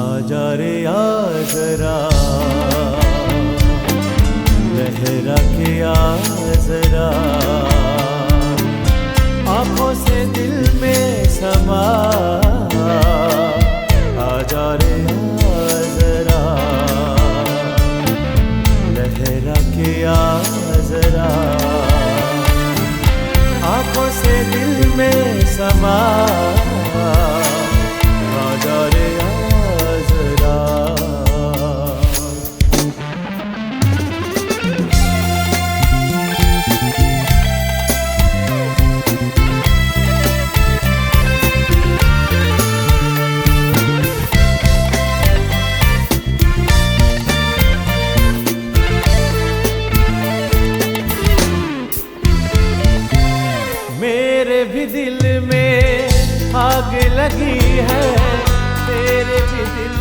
आजा रे आ जरा, लहरा के आ जरा, आंखों से दिल में समा। आजा रे आ जरा, लहरा के आ जरा, आंखों से दिल में समा। आजा रे आ जरा। मेरे भी दिल में आग लगी है, तेरे भी दिल